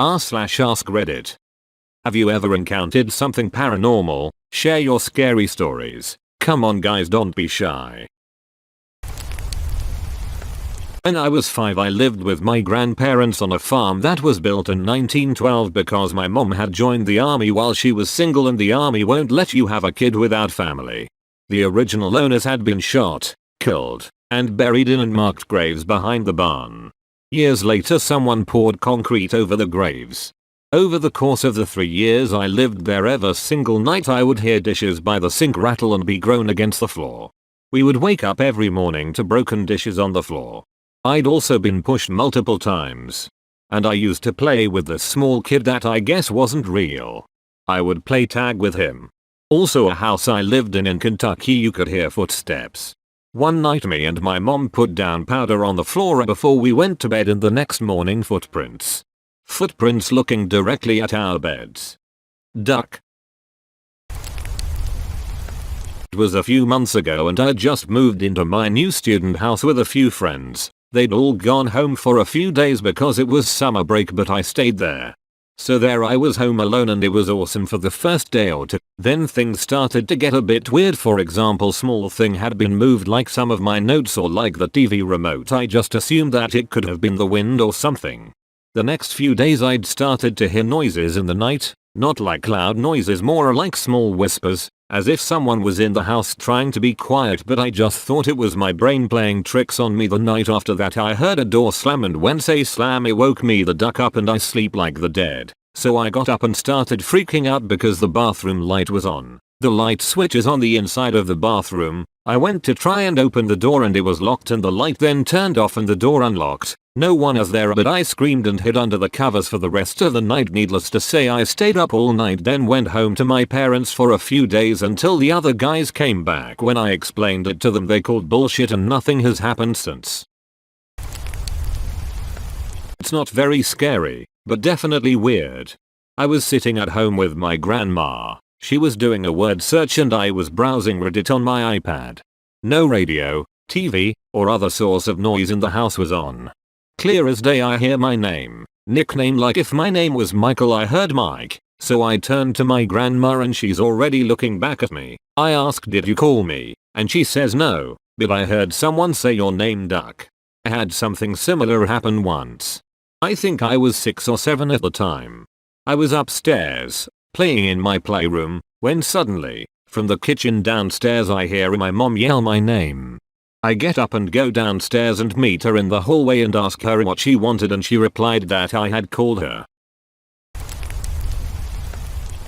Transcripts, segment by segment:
r/AskReddit. Have you ever encountered something paranormal? Share your scary stories. Come on guys, don't be shy. When I was 5, I lived with my grandparents on a farm that was built in 1912 because my mom had joined the army while she was single, and the army won't let you have a kid without family. The original owners had been shot, killed, and buried in unmarked graves behind the barn. Years later, someone poured concrete over the graves. Over the course of the 3 years I lived there, every single night I would hear dishes by the sink rattle and be grown against the floor. We would wake up every morning to broken dishes on the floor. I'd also been pushed multiple times. And I used to play with this small kid that I guess wasn't real. I would play tag with him. Also, a house I lived in Kentucky, you could hear footsteps. One night me and my mom put down powder on the floor before we went to bed, and the next morning footprints. Footprints looking directly at our beds. Duck. It was a few months ago and I'd just moved into my new student house with a few friends. They'd all gone home for a few days because it was summer break, but I stayed there. So there I was home alone, and it was awesome for the first day or two. Then things started to get a bit weird. For example, small thing had been moved, like some of my notes or like the TV remote. I just assumed that it could have been the wind or something. The next few days I'd started to hear noises in the night, not like loud noises, more like small whispers, as if someone was in the house trying to be quiet, but I just thought it was my brain playing tricks on me. The night after that I heard a door slam, and when say slam it woke me the duck up, and I sleep like the dead. So I got up and started freaking out because the bathroom light was on. The light switch is on the inside of the bathroom. I went to try and open the door and it was locked, and the light then turned off and the door unlocked. No one was there, but I screamed and hid under the covers for the rest of the night. Needless to say, I stayed up all night, then went home to my parents for a few days until the other guys came back. When I explained it to them, they called bullshit and nothing has happened since. It's not very scary, but definitely weird. I was sitting at home with my grandma. She was doing a word search and I was browsing Reddit on my iPad. No radio, TV, or other source of noise in the house was on. Clear as day I hear my name, nickname, like if my name was Michael I heard Mike, so I turned to my grandma and she's already looking back at me. I asked, did you call me? And she says no, but I heard someone say your name, Duck. I had something similar happen once. I think I was 6 or 7 at the time. I was upstairs, playing in my playroom, when suddenly, from the kitchen downstairs I hear my mom yell my name. I get up and go downstairs and meet her in the hallway and ask her what she wanted, and she replied that I had called her.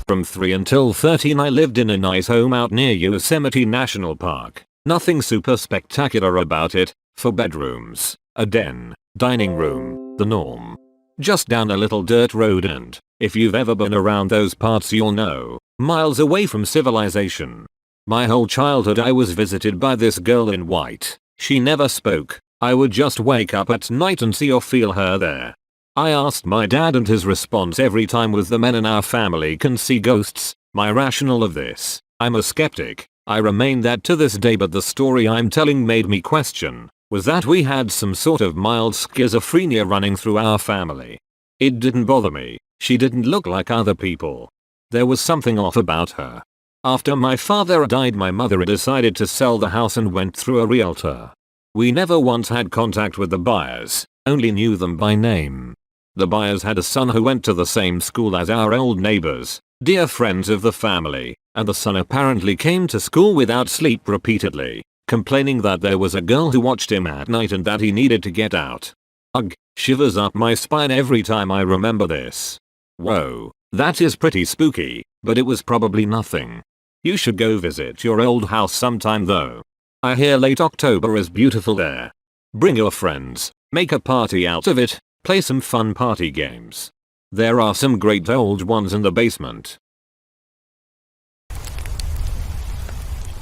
From 3 until 13 I lived in a nice home out near Yosemite National Park. Nothing super spectacular about it. 4 bedrooms, a den, dining room, the norm. Just down a little dirt road, and, if you've ever been around those parts you'll know, miles away from civilization. My whole childhood I was visited by this girl in white. She never spoke. I would just wake up at night and see or feel her there. I asked my dad, and his response every time was, the men in our family can see ghosts. My rationale of this: I'm a skeptic. I remain that to this day, but the story I'm telling made me question, was that we had some sort of mild schizophrenia running through our family. It didn't bother me. She didn't look like other people. There was something off about her. After my father died, my mother decided to sell the house and went through a realtor. We never once had contact with the buyers, only knew them by name. The buyers had a son who went to the same school as our old neighbors, dear friends of the family, and the son apparently came to school without sleep repeatedly, complaining that there was a girl who watched him at night and that he needed to get out. Ugh, shivers up my spine every time I remember this. Whoa, that is pretty spooky, but it was probably nothing. You should go visit your old house sometime though. I hear late October is beautiful there. Bring your friends, make a party out of it, play some fun party games. There are some great old ones in the basement.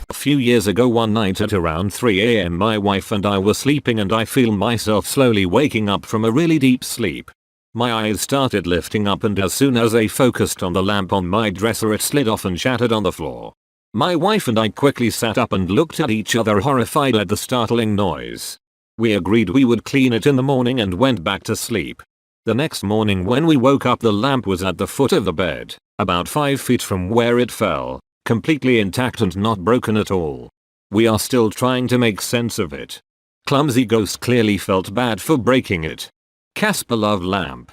A few years ago, one night at around 3 AM my wife and I were sleeping, and I feel myself slowly waking up from a really deep sleep. My eyes started lifting up, and as soon as they focused on the lamp on my dresser it slid off and shattered on the floor. My wife and I quickly sat up and looked at each other, horrified at the startling noise. We agreed we would clean it in the morning and went back to sleep. The next morning when we woke up, the lamp was at the foot of the bed, about 5 feet from where it fell, completely intact and not broken at all. We are still trying to make sense of it. Clumsy ghost clearly felt bad for breaking it. Casper loved lamp.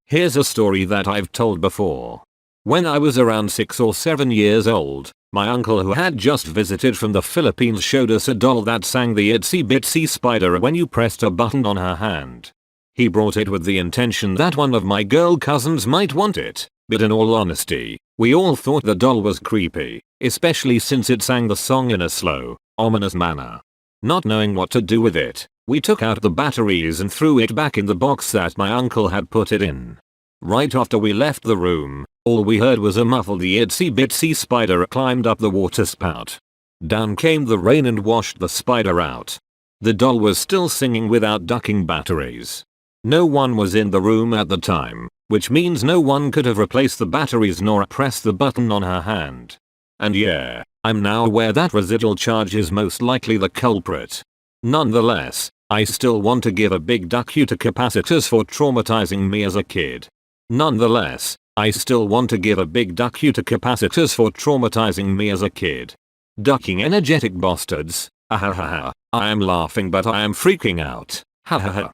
Here's a story that I've told before. When I was around 6 or 7 years old, my uncle who had just visited from the Philippines showed us a doll that sang the itsy bitsy spider when you pressed a button on her hand. He brought it with the intention that one of my girl cousins might want it, but in all honesty, we all thought the doll was creepy, especially since it sang the song in a slow, ominous manner. Not knowing what to do with it, we took out the batteries and threw it back in the box that my uncle had put it in. Right after we left the room, all we heard was a muffled itsy bitsy spider climbed up the water spout. Down came the rain and washed the spider out. The doll was still singing without ducking batteries. No one was in the room at the time, which means no one could have replaced the batteries nor pressed the button on her hand. And yeah, I'm now aware that residual charge is most likely the culprit. Nonetheless, I still want to give a big duck you to capacitors for traumatizing me as a kid. Nonetheless, I still want to give a big duck you to capacitors for traumatizing me as a kid. Ducking energetic bastards. Ahahaha. I am laughing but I am freaking out. Hahaha.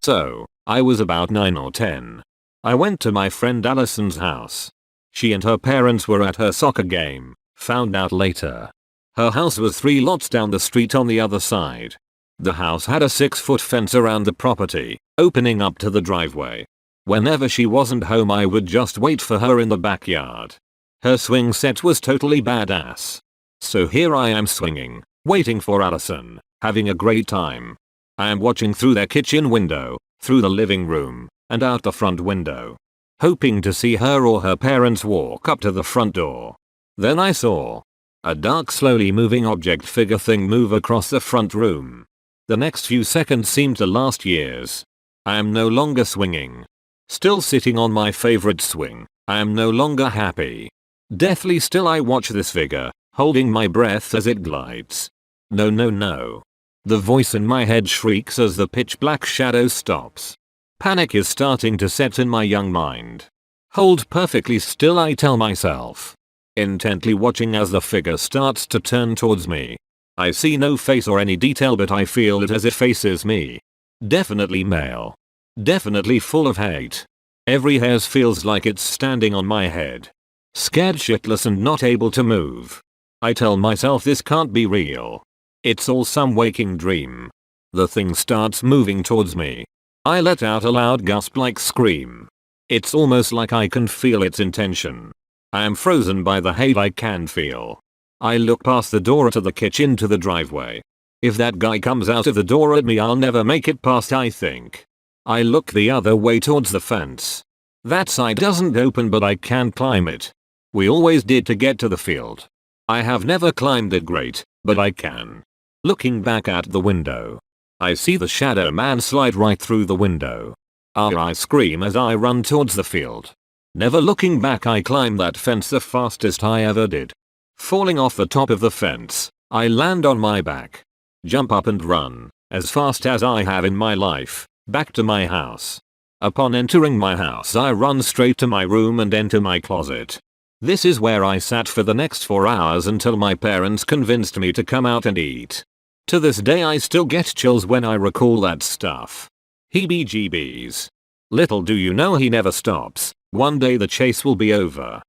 So, I was about 9 or 10. I went to my friend Allison's house. She and her parents were at her soccer game, found out later. Her house was 3 lots down the street on the other side. The house had a 6-foot fence around the property, opening up to the driveway. Whenever she wasn't home I would just wait for her in the backyard. Her swing set was totally badass. So here I am swinging, waiting for Allison, having a great time. I am watching through their kitchen window, through the living room, and out the front window. Hoping to see her or her parents walk up to the front door. Then I saw a dark slowly moving object figure thing move across the front room. The next few seconds seemed to last years. I am no longer swinging. Still sitting on my favorite swing, I am no longer happy. Deathly still I watch this figure, holding my breath as it glides. No no no. The voice in my head shrieks as the pitch black shadow stops. Panic is starting to set in my young mind. Hold perfectly still I tell myself. Intently watching as the figure starts to turn towards me. I see no face or any detail but I feel it as it faces me. Definitely male. Definitely full of hate. Every hair feels like it's standing on my head. Scared shitless and not able to move. I tell myself this can't be real. It's all some waking dream. The thing starts moving towards me. I let out a loud gasp-like scream. It's almost like I can feel its intention. I am frozen by the hate I can feel. I look past the door to the kitchen to the driveway. If that guy comes out of the door at me I'll never make it past I think. I look the other way towards the fence. That side doesn't open but I can climb it. We always did to get to the field. I have never climbed it great, but I can. Looking back at the window. I see the shadow man slide right through the window. I scream as I run towards the field. Never looking back I climb that fence the fastest I ever did. Falling off the top of the fence, I land on my back. Jump up and run, as fast as I have in my life, back to my house. Upon entering my house I run straight to my room and enter my closet. This is where I sat for the next 4 hours until my parents convinced me to come out and eat. To this day I still get chills when I recall that stuff. Heebie-jeebies. Little do you know he never stops. One day the chase will be over.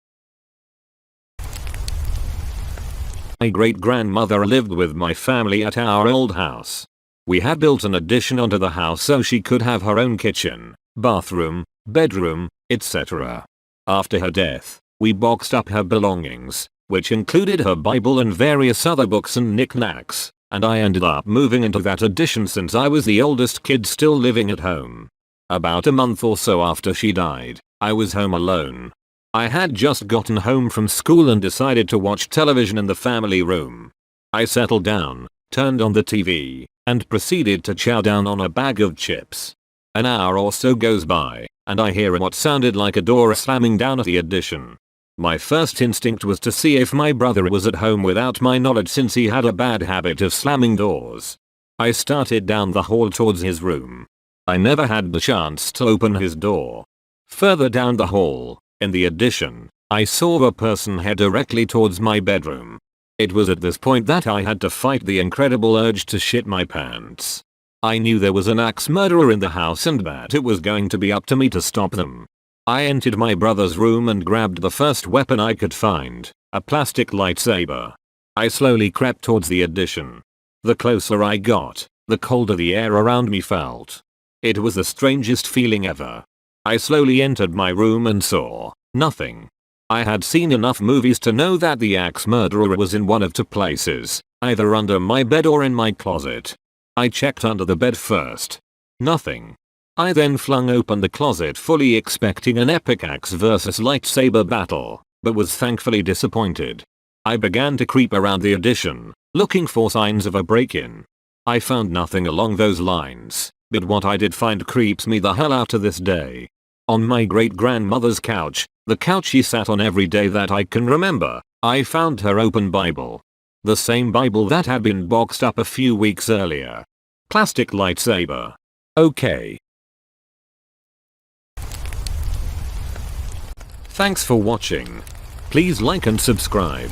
My great-grandmother lived with my family at our old house. We had built an addition onto the house so she could have her own kitchen, bathroom, bedroom, etc. After her death, we boxed up her belongings, which included her Bible and various other books and knickknacks, and I ended up moving into that addition since I was the oldest kid still living at home. About a month or so after she died, I was home alone. I had just gotten home from school and decided to watch television in the family room. I settled down, turned on the TV, and proceeded to chow down on a bag of chips. An hour or so goes by, and I hear what sounded like a door slamming down at the addition. My first instinct was to see if my brother was at home without my knowledge, since he had a bad habit of slamming doors. I started down the hall towards his room. I never had the chance to open his door. Further down the hall, in the addition, I saw a person head directly towards my bedroom. It was at this point that I had to fight the incredible urge to shit my pants. I knew there was an axe murderer in the house and that it was going to be up to me to stop them. I entered my brother's room and grabbed the first weapon I could find, a plastic lightsaber. I slowly crept towards the addition. The closer I got, the colder the air around me felt. It was the strangest feeling ever. I slowly entered my room and saw nothing. I had seen enough movies to know that the axe murderer was in one of two places, either under my bed or in my closet. I checked under the bed first. Nothing. I then flung open the closet, fully expecting an epic axe versus lightsaber battle, but was thankfully disappointed. I began to creep around the addition, looking for signs of a break-in. I found nothing along those lines, but what I did find creeps me the hell out to this day. On my great-grandmother's couch, the couch she sat on every day that I can remember, I found her open Bible. The same Bible that had been boxed up a few weeks earlier. Plastic lightsaber. Okay. Thanks for watching. Please like and subscribe.